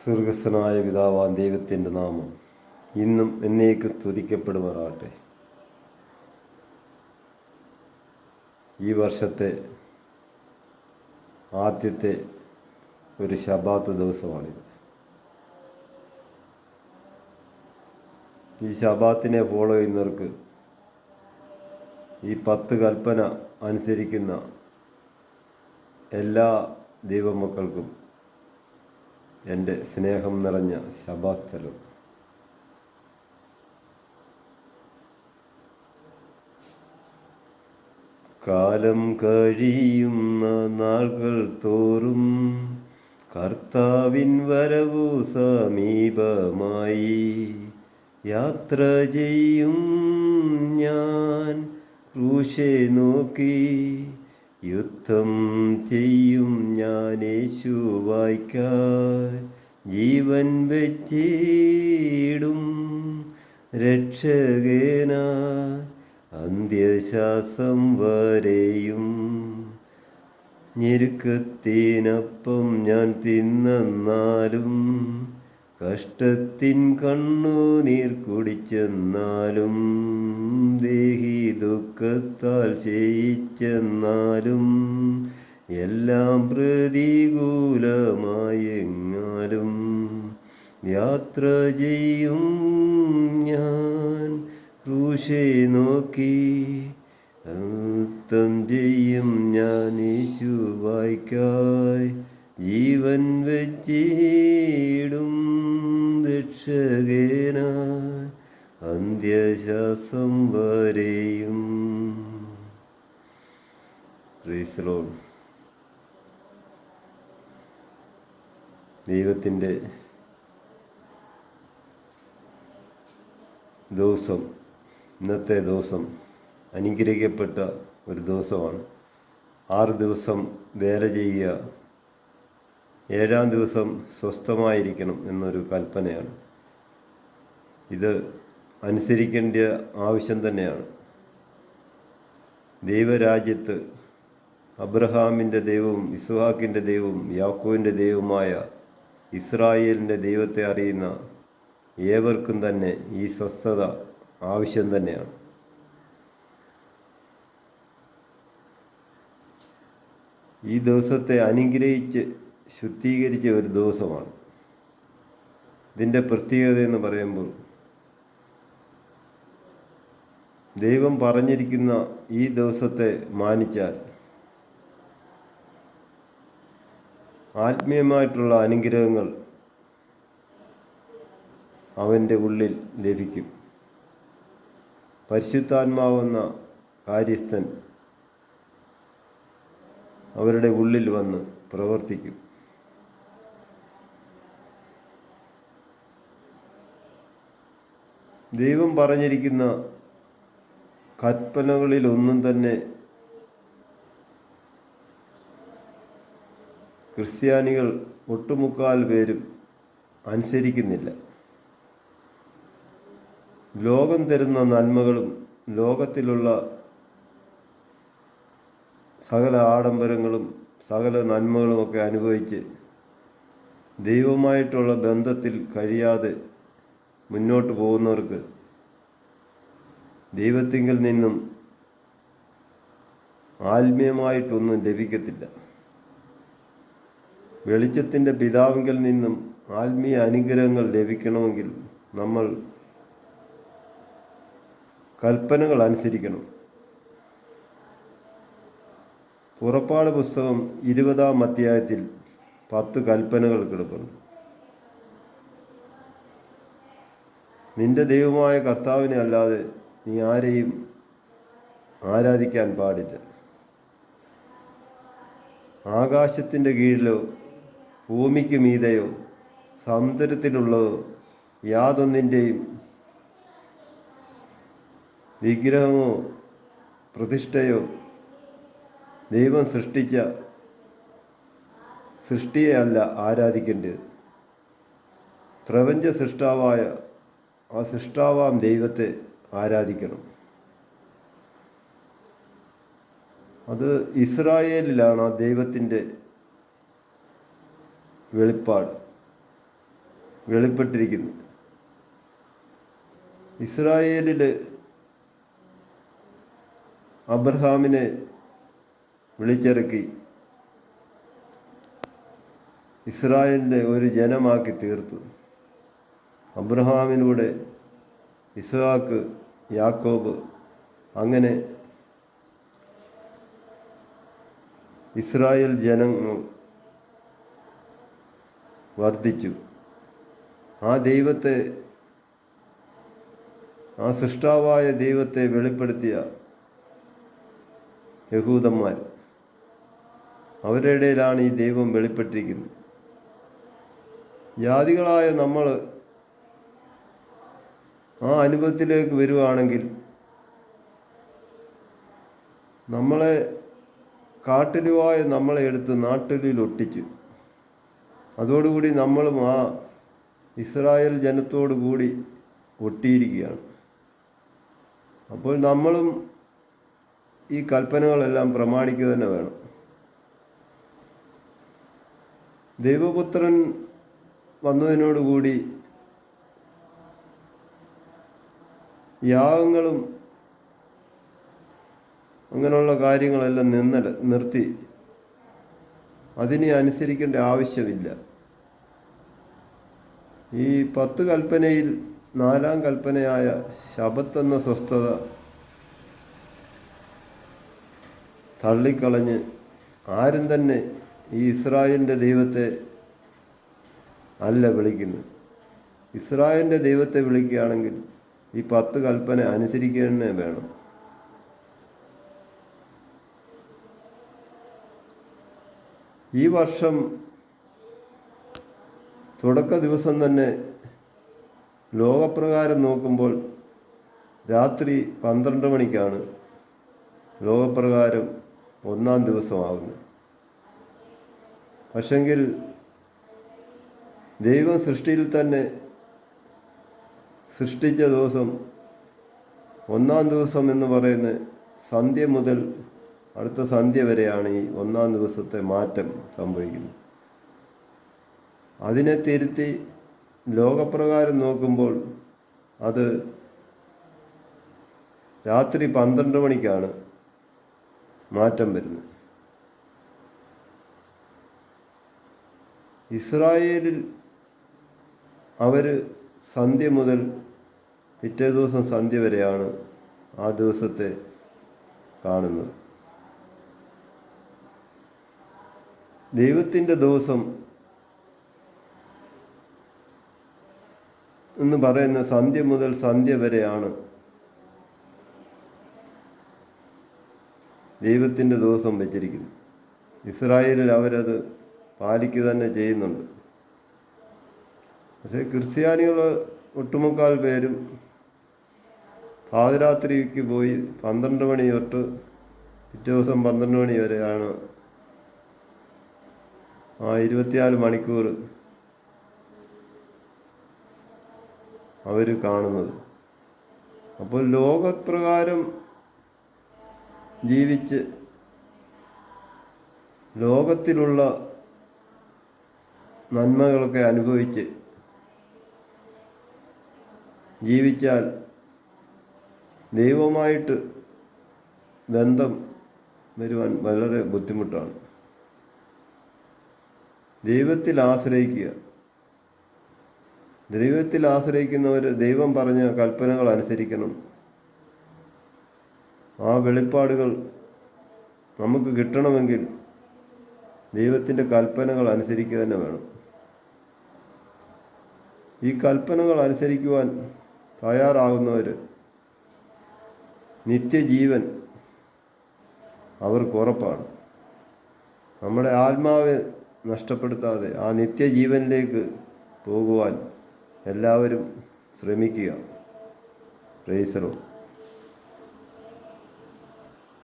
സ്വർഗസ്ഥനായ പിതാവാൻ ദൈവത്തിൻ്റെ നാമം ഇന്നും എന്നേക്കും സ്തുതിക്കപ്പെടുമാറാകട്ടെ. ഈ വർഷത്തെ ആദ്യത്തെ ഒരു ശബാത്ത് ദിവസമാണിത്. ഈ ശബാത്തിനെ ഫോളോ ചെയ്യുന്നവർക്ക്, ഈ 10 കൽപ്പന അനുസരിക്കുന്ന എല്ലാ ദൈവമക്കൾക്കും എൻ്റെ സ്നേഹം നിറഞ്ഞ ശബാത്ത് സലാം. കാലം കഴിയുന്ന നാളുകൾ തോറും കർത്താവിൻ വരവു സമീപമായി. യാത്ര ചെയ്യും ഞാൻ ക്രൂശെ നോക്കി, യുദ്ധം ചെയ്യും ഞാൻ യേശുവായ്ക്കായി. ജീവൻ വെച്ചിടും രക്ഷകനായി അന്ത്യശ്വാസം വരെയും. ഞെരുക്കത്തിനപ്പം ഞാൻ തിന്നെന്നാലും, കഷ്ടത്തിൻ കണ്ണുനീർ കുടിച്ചെന്നാലും, ദേഹി ദുഃഖത്താൽ ക്ഷയിച്ചെന്നാലും, എല്ലാം പ്രതികൂലമായെങ്ങാലും യാത്ര ചെയ്യും ഞാൻ ക്രൂശെ നോക്കി, യുദ്ധം ചെയ്യും ഞാൻ യേശുവായ്ക്കായി. ജീവൻ വെച്ചിടും രക്ഷകനായി അന്ത്യശ്വാസം വരെയും. Praise the Lord. ദൈവത്തിൻ്റെ ദിവസം, ഇന്നത്തെ ദിവസം അനുഗ്രഹിക്കപ്പെട്ട ഒരു ദിവസമാണ്. 6 ദിവസം വേല ചെയ്യുക, 7-ാം ദിവസം സ്വസ്ഥമായിരിക്കണം എന്നൊരു കൽപ്പനയാണ്. ഇത് അനുസരിക്കേണ്ട ആവശ്യം തന്നെയാണ്. ദൈവരാജ്യത്ത് അബ്രഹാമിൻ്റെ ദൈവവും ഇസ്ഹാക്കിൻ്റെ ദൈവവും യാക്കോബിൻ്റെ ദൈവവുമായ ഇസ്രായേലിൻ്റെ ദൈവത്തെ അറിയുന്ന ഏവർക്കും തന്നെ ഈ സ്വസ്ഥത ആവശ്യം തന്നെയാണ്. ഈ ദിവസത്തെ അനുഗ്രഹിച്ച് ശുദ്ധീകരിച്ച ഒരു ദിവസമാണ്. ഇതിൻ്റെ പ്രത്യേകത എന്ന് പറയുമ്പോൾ, ദൈവം പറഞ്ഞിരിക്കുന്ന ഈ ദിവസത്തെ മാനിച്ചാൽ ആത്മീയമായിട്ടുള്ള അനുഗ്രഹങ്ങൾ അവൻ്റെ ഉള്ളിൽ ലഭിക്കും. പരിശുദ്ധാത്മാവെന്ന കാര്യസ്ഥൻ അവരുടെ ഉള്ളിൽ വന്ന് പ്രവർത്തിക്കും. ദൈവം പറഞ്ഞിരിക്കുന്ന കൽപ്പനകളിലൊന്നും തന്നെ ക്രിസ്ത്യാനികൾ ഒട്ടുമുക്കാൽ പേരും അനുസരിക്കുന്നില്ല. ലോകം തരുന്ന നന്മകളും ലോകത്തിലുള്ള സകല ആഡംബരങ്ങളും സകല നന്മകളുമൊക്കെ അനുഭവിച്ച് ദൈവമായിട്ടുള്ള ബന്ധത്തിൽ കഴിയാതെ മുന്നോട്ട് പോകുന്നവർക്ക് ദൈവത്തിങ്കിൽ നിന്നും ആത്മീയമായിട്ടൊന്നും ലഭിക്കത്തില്ല. വെളിച്ചത്തിൻ്റെ പിതാവിങ്കിൽ നിന്നും ആത്മീയ അനുഗ്രഹങ്ങൾ ലഭിക്കണമെങ്കിൽ നമ്മൾ കൽപ്പനകൾ അനുസരിക്കണം. പുറപ്പാട് പുസ്തകം 20-ാം അധ്യായത്തിൽ 10 കൽപ്പനകൾ കിടക്കുന്നു. നിന്റെ ദൈവമായ കർത്താവിനെ അല്ലാതെ നീ ആരെയും ആരാധിക്കാൻ പാടില്ല. ആകാശത്തിൻ്റെ കീഴിലോ ഭൂമിക്ക് മീതെയോ സമുദ്രത്തിലുള്ളതോ യാതൊന്നിൻ്റെയും വിഗ്രഹമോ പ്രതിഷ്ഠയോ ദൈവം സൃഷ്ടിച്ച സൃഷ്ടിയെ അല്ല ആരാധിക്കേണ്ടത്. പ്രപഞ്ച സൃഷ്ടാവായ ആ സൃഷ്ടാവാം ദൈവത്തെ ആരാധിക്കണം. അത് ഇസ്രായേലിലാണ് ആ ദൈവത്തിൻ്റെ വെളിപ്പാട്. വെളിപ്പെട്ടിരിക്കുന്നു. ഇസ്രായേലിൽ അബ്രഹാമിനെ വിളിച്ചിറക്കി ഇസ്രായേലിനെ ഒരു ജനമാക്കി തീർത്തു. അബ്രഹാമിലൂടെ ഇസ്ഹാക്ക്, യാക്കോബ്, അങ്ങനെ ഇസ്രായേൽ ജനങ്ങൾ വർദ്ധിച്ചു. ആ ദൈവത്തെ, ആ സൃഷ്ടാവായ ദൈവത്തെ വെളിപ്പെടുത്തിയ യഹൂദന്മാർ, അവരുടെ ഇടയിലാണ് ഈ ദൈവം വെളിപ്പെട്ടിരിക്കുന്നത്. ജാതികളായ നമ്മൾ ആ അനുഭവത്തിലേക്ക് വരുവാണെങ്കിൽ നമ്മളെ കാട്ടിലുവായ നമ്മളെ എടുത്ത് നാട്ടിലിൽ ഒട്ടിച്ചു. അതോടുകൂടി നമ്മളും ആ ഇസ്രായേൽ ജനത്തോടു കൂടി ഒട്ടിയിരിക്കുകയാണ്. അപ്പോൾ നമ്മളും ഈ കൽപ്പനകളെല്ലാം പ്രമാണിക്കുക തന്നെ വേണം. ദൈവപുത്രൻ വന്നതിനോടുകൂടി യാഗങ്ങളും അങ്ങനെയുള്ള കാര്യങ്ങളെല്ലാം നിർത്തി. അതിനെ അനുസരിക്കേണ്ട ആവശ്യമില്ല. ഈ 10 കൽപ്പനയിൽ 4-ാം കൽപ്പനയായ ശബത്ത് എന്ന സ്വസ്ഥത തള്ളിക്കളഞ്ഞ് ആരും തന്നെ ഈ ഇസ്രായേലിൻ്റെ ദൈവത്തെ അല്ല വിളിക്കുന്നത്. ഇസ്രായേലിൻ്റെ ദൈവത്തെ വിളിക്കുകയാണെങ്കിൽ ഈ 10 കൽപ്പന അനുസരിക്കുക തന്നെ വേണം. ഈ വർഷം തുടക്ക ദിവസം തന്നെ ലോകപ്രകാരം നോക്കുമ്പോൾ രാത്രി 12 മണിക്കാണ് ലോകപ്രകാരം 1-ാം ദിവസമാകുന്നത്. പക്ഷെങ്കിൽ ദൈവം സൃഷ്ടിയിൽ തന്നെ സൃഷ്ടിച്ച ദിവസം 1-ാം ദിവസം എന്ന് പറയുന്ന സന്ധ്യ മുതൽ അടുത്ത സന്ധ്യ വരെയാണ് ഈ 1-ാം ദിവസത്തെ മാറ്റം സംഭവിക്കുന്നത്. അതിനെ തിരുത്തി ലോകപ്രകാരം നോക്കുമ്പോൾ അത് രാത്രി 12 മണിക്കാണ് മാറ്റം വരുന്നത്. ഇസ്രായേലിൽ അവർ സന്ധ്യ മുതൽ പിറ്റേ ദിവസം സന്ധ്യ വരെയാണ് ആ ദിവസത്തെ കാണുന്നത്. ദൈവത്തിൻ്റെ ദിവസം എന്ന് പറയുന്ന സന്ധ്യ മുതൽ സന്ധ്യ വരെയാണ് ദൈവത്തിൻ്റെ ദിവസം വെച്ചിരിക്കുന്നത്. ഇസ്രായേലിൽ അവരത് പാലിക്കുക തന്നെ ചെയ്യുന്നുണ്ട്. പക്ഷേ ക്രിസ്ത്യാനികൾ ഒട്ടുമുക്കാൽ പേരും പാതിരാത്രിക്ക് പോയി 12 മണി തൊട്ട് പിറ്റേ ദിവസം 12 മണി വരെയാണ് ആ 24 മണിക്കൂർ അവർ കാണുന്നത്. അപ്പോൾ ലോകപ്രകാരം ജീവിച്ച് ലോകത്തിലുള്ള നന്മകളൊക്കെ അനുഭവിച്ച് ജീവിച്ചാൽ ദൈവമായിട്ട് ബന്ധം വരുവാൻ വളരെ ബുദ്ധിമുട്ടാണ്. ദൈവത്തിൽ ആശ്രയിക്കുക. ദൈവത്തിൽ ആശ്രയിക്കുന്നവർ ദൈവം പറഞ്ഞ കൽപ്പനകൾ അനുസരിക്കണം. ആ വെളിപ്പാടുകൾ നമുക്ക് കിട്ടണമെങ്കിൽ ദൈവത്തിൻ്റെ കൽപ്പനകൾ അനുസരിക്കുക തന്നെ വേണം. ഈ കൽപ്പനകൾ അനുസരിക്കുവാൻ തയ്യാറാകുന്നവർ നിത്യജീവൻ അവർക്ക് ഉറപ്പാണ്. നമ്മുടെ ആത്മാവ് നഷ്ടപ്പെടുത്താതെ ആ നിത്യജീവനിലേക്ക് പോകുവാൻ എല്ലാവരും ശ്രമിക്കുക. Praise the Lord.